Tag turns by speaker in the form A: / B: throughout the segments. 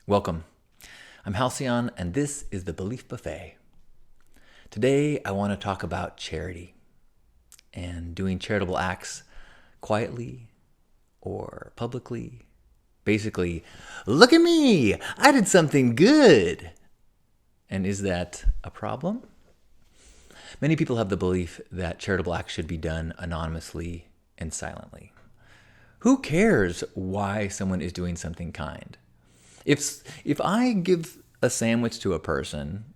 A: Welcome. I'm Halcyon, and this is the Belief Buffet. Today, I want to talk about charity and doing charitable acts quietly or publicly. Basically, look at me! I did something good! And is that a problem? Many people have the belief that charitable acts should be done anonymously and silently. Who cares why someone is doing something kind? If I give a sandwich to a person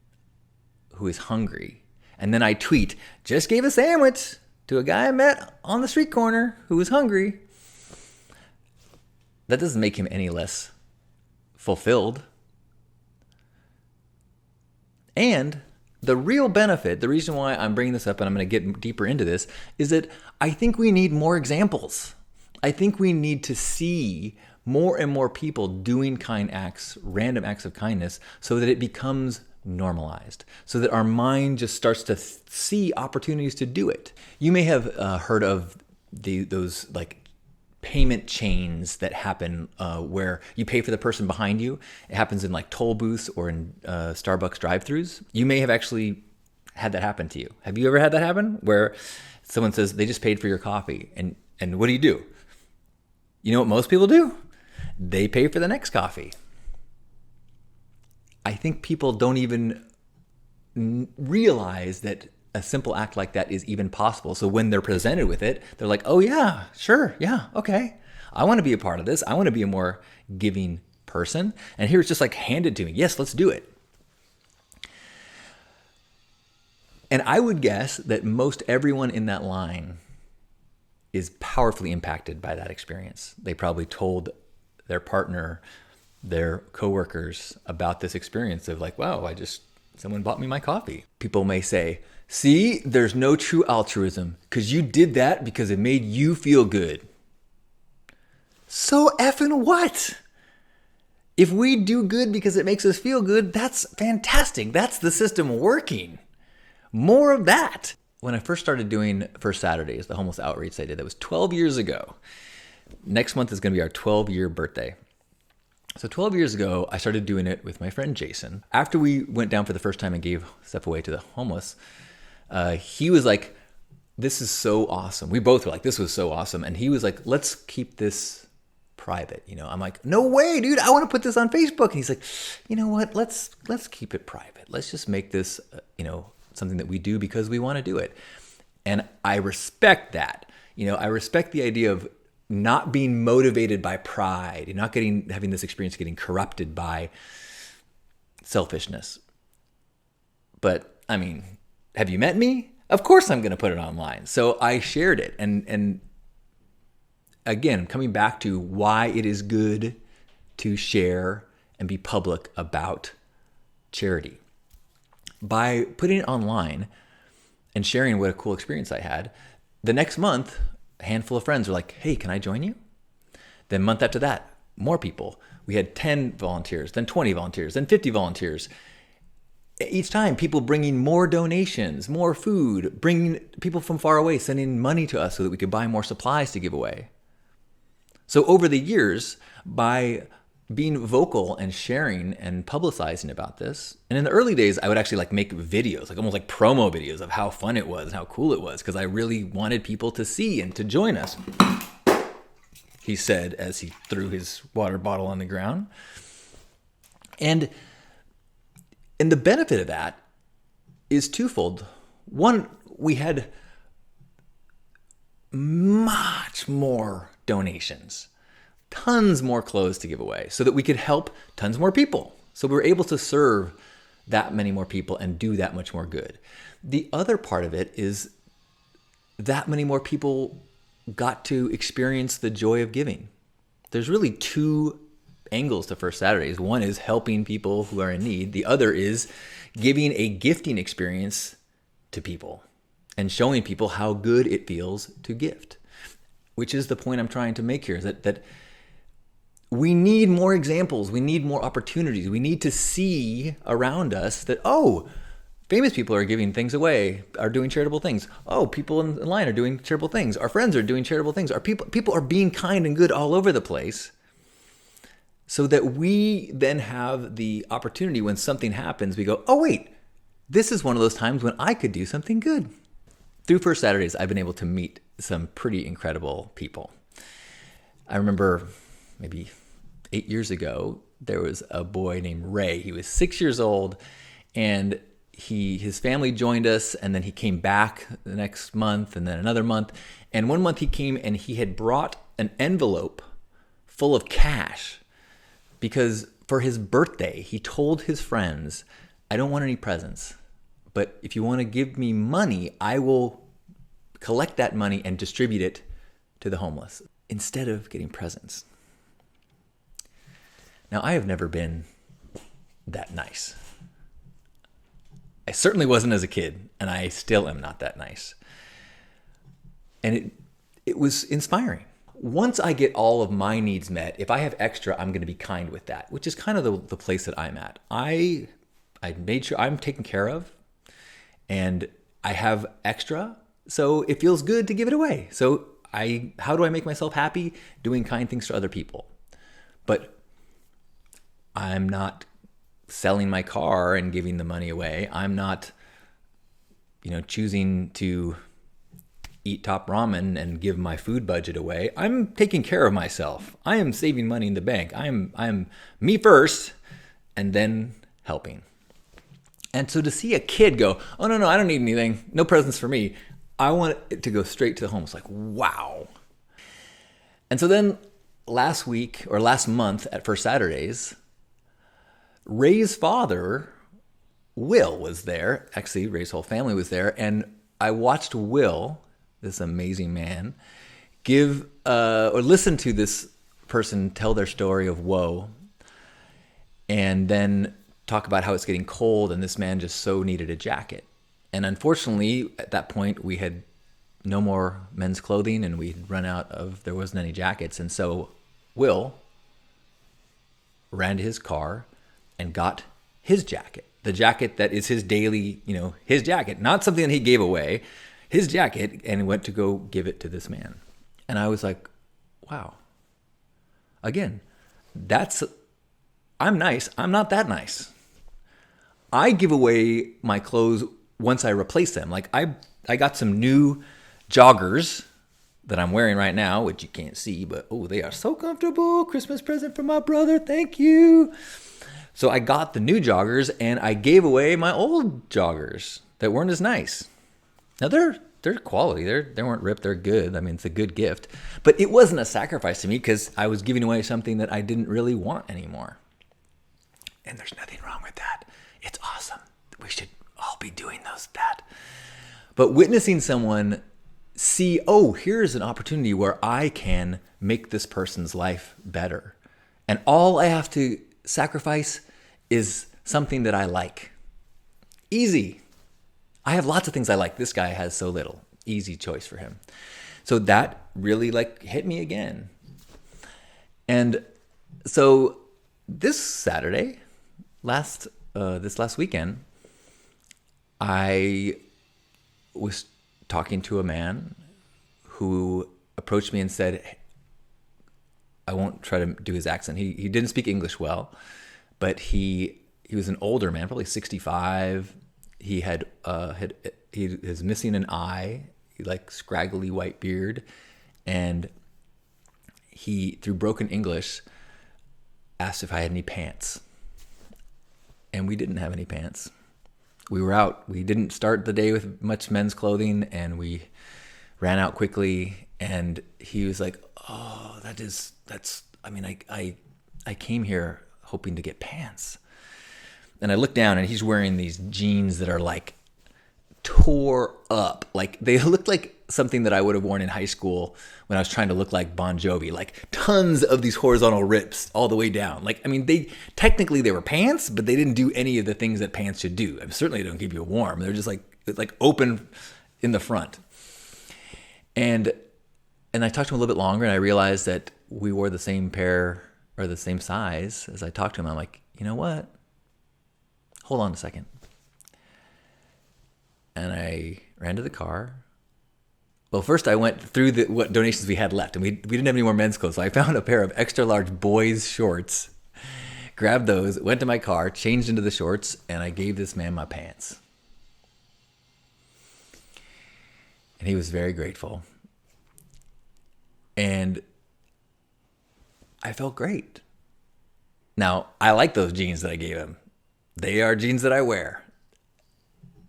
A: who is hungry, and then I tweet, just gave a sandwich to a guy I met on the street corner who was hungry, that doesn't make him any less fulfilled. And the real benefit, the reason why I'm bringing this up and I'm going to get deeper into this, is that I think we need more examples. I think we need to see more and more people doing kind acts, random acts of kindness, so that it becomes normalized, so that our mind just starts to see opportunities to do it. You may have heard of those like payment chains that happen where you pay for the person behind you. It happens in like toll booths or in Starbucks drive-thrus. You may have actually had that happen to you. Have you ever had that happen where someone says they just paid for your coffee, and what do? You know what most people do? They pay for the next coffee. I think people don't even realize that a simple act like that is even possible. So when they're presented with it, they're like, oh yeah, sure, yeah, okay. I want to be a part of this. I want to be a more giving person. And here it's just like handed to me. Yes, let's do it. And I would guess that most everyone in that line is powerfully impacted by that experience. They probably told their partner, their coworkers about this experience of like, wow, someone bought me my coffee. People may say, see, there's no true altruism because you did that because it made you feel good. So effing what? If we do good because it makes us feel good, that's fantastic. That's the system working. More of that. When I first started doing First Saturdays, the homeless outreach I did, that was 12 years ago. Next month is going to be our 12-year birthday. So 12 years ago, I started doing it with my friend Jason. After we went down for the first time and gave stuff away to the homeless, he was like, this is so awesome. We both were like, this was so awesome. And he was like, let's keep this private. I'm like, no way, dude. I want to put this on Facebook. And he's like, you know what? Let's keep it private. Let's just make this, something that we do because we want to do it. And I respect that. I respect the idea of not being motivated by pride and not having this experience getting corrupted by selfishness. But I mean, have you met me? Of course I'm going to put it online. So I shared it. And again, coming back to why it is good to share and be public about charity. By putting it online and sharing what a cool experience I had, the next month, a handful of friends were like, hey, can I join you? Then month after that, more people. We had 10 volunteers, then 20 volunteers, then 50 volunteers. Each time, people bringing more donations, more food, bringing people from far away, sending money to us so that we could buy more supplies to give away. So over the years, by being vocal and sharing and publicizing about this. And in the early days, I would actually like make videos, like almost like promo videos of how fun it was and how cool it was, because I really wanted people to see and to join us. He said as he threw his water bottle on the ground. And the benefit of that is twofold. One, we had much more donations. Tons more clothes to give away so that we could help tons more people. So we were able to serve that many more people and do that much more good. The other part of it is that many more people got to experience the joy of giving. There's really two angles to First Saturdays. One is helping people who are in need. The other is giving a gifting experience to people and showing people how good it feels to gift, which is the point I'm trying to make here, is that we need more examples. We need more opportunities. We need to see around us that, oh, famous people are giving things away, are doing charitable things. Oh, people in line are doing charitable things. Our friends are doing charitable things. Our people are being kind and good all over the place. so that we then have the opportunity when something happens, we go, oh, wait, this is one of those times when I could do something good. Through First Saturdays, I've been able to meet some pretty incredible people. I remember maybe 8 years ago, there was a boy named Ray. He was 6 years old, and his family joined us, and then he came back the next month, and then another month. And one month he came and he had brought an envelope full of cash because for his birthday, he told his friends, I don't want any presents, but if you want to give me money, I will collect that money and distribute it to the homeless instead of getting presents. Now, I have never been that nice. I certainly wasn't as a kid, and I still am not that nice. And it was inspiring. Once I get all of my needs met, if I have extra, I'm going to be kind with that, which is kind of the place that I'm at. I made sure I'm taken care of, and I have extra, so it feels good to give it away. So how do I make myself happy? Doing kind things to other people. But I'm not selling my car and giving the money away. I'm not, choosing to eat top ramen and give my food budget away. I'm taking care of myself. I am saving money in the bank. I'm me first, and then helping. And so to see a kid go, oh, no, I don't need anything. No presents for me. I want it to go straight to the homeless. Like, wow. And so then last month at First Saturdays, Ray's father, Will, was there. Actually, Ray's whole family was there. And I watched Will, this amazing man, give or listen to this person tell their story of woe, and then talk about how it's getting cold and this man just so needed a jacket. And unfortunately, at that point, we had no more men's clothing and we'd run out of, there wasn't any jackets. And so Will ran to his car and got his jacket, the jacket that is his daily, his jacket, not something that he gave away, his jacket, and went to go give it to this man. And I was like, wow. Again, I'm nice. I'm not that nice. I give away my clothes once I replace them. Like I got some new joggers that I'm wearing right now, which you can't see, but they are so comfortable. Christmas present from my brother. Thank you. So I got the new joggers and I gave away my old joggers that weren't as nice. Now they're quality. They weren't ripped. They're good. I mean, it's a good gift, but it wasn't a sacrifice to me because I was giving away something that I didn't really want anymore. And there's nothing wrong with that. It's awesome. We should all be doing that. But witnessing someone see, here's an opportunity where I can make this person's life better. And all I have to sacrifice is something that I like. Easy. I have lots of things I like. This guy has so little. Easy choice for him. So that really hit me again. And so this Saturday, this last weekend, I was talking to a man who approached me and said, I won't try to do his accent. He didn't speak English well, but he was an older man, probably 65. He is missing an eye, scraggly white beard, and he, through broken English, asked if I had any pants. And we didn't have any pants. We were out. We didn't start the day with much men's clothing, and we ran out quickly. And he was like, I came here hoping to get pants. And I looked down and he's wearing these jeans that are tore up. They looked like something that I would have worn in high school when I was trying to look like Bon Jovi, tons of these horizontal rips all the way down. They technically were pants, but they didn't do any of the things that pants should do. Certainly they don't keep you warm. They're just open in the front. And I talked to him a little bit longer, and I realized that we wore the same pair or the same size. As I talked to him, I'm like, you know what? Hold on a second. And I ran to the car. Well, first I went through what donations we had left, and we didn't have any more men's clothes. So I found a pair of extra large boys shorts grabbed those, went to my car, changed into the shorts, and I gave this man my pants. And he was very grateful. And I felt great. Now, I like those jeans that I gave him. They are jeans that I wear.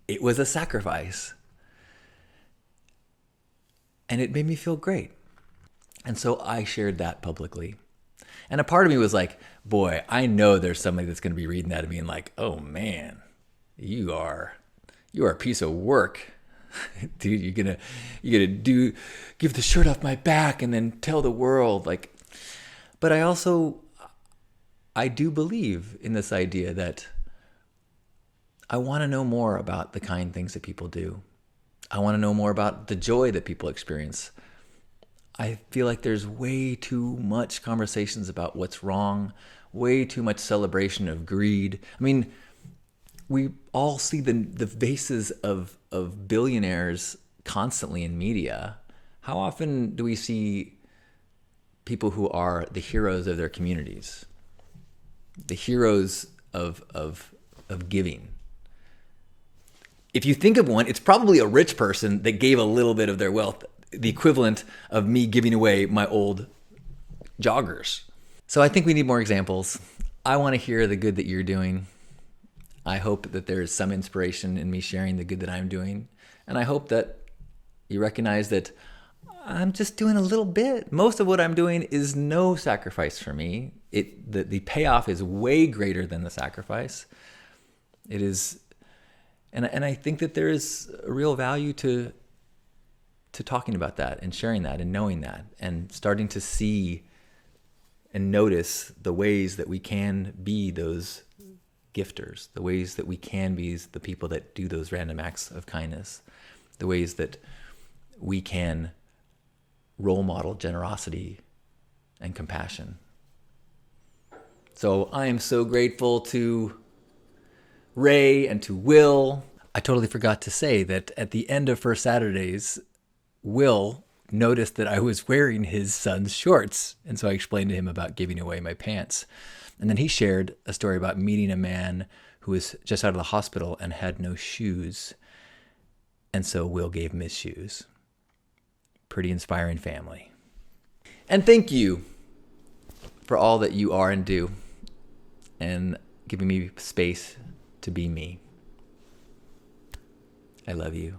A: It was a sacrifice. And it made me feel great. And so I shared that publicly. And a part of me was like, boy, I know there's somebody that's going to be reading that and being like, oh man, you are a piece of work. Dude, you're gonna give the shirt off my back and then tell the world, like. But I do believe in this idea that I want to know more about the kind things that people do. I want to know more about the joy that people experience. I feel like there's way too much conversations about what's wrong, way too much celebration of greed. I mean, we all see the faces of billionaires constantly in media. How often do we see people who are the heroes of their communities, the heroes of giving? If you think of one, it's probably a rich person that gave a little bit of their wealth, the equivalent of me giving away my old joggers. So I think we need more examples. I want to hear the good that you're doing. I hope that there is some inspiration in me sharing the good that I'm doing. And I hope that you recognize that I'm just doing a little bit. Most of what I'm doing is no sacrifice for me. The payoff is way greater than the sacrifice. It is, and I think that there is a real value to talking about that and sharing that and knowing that and starting to see and notice the ways that we can be those gifters, the ways that we can be the people that do those random acts of kindness, the ways that we can role model generosity and compassion. So I am so grateful to Ray and to Will. I totally forgot to say that at the end of First Saturdays, Will noticed that I was wearing his son's shorts. And so I explained to him about giving away my pants. And then he shared a story about meeting a man who was just out of the hospital and had no shoes. And so Will gave him his shoes. Pretty inspiring family. And thank you for all that you are and do and giving me space to be me. I love you.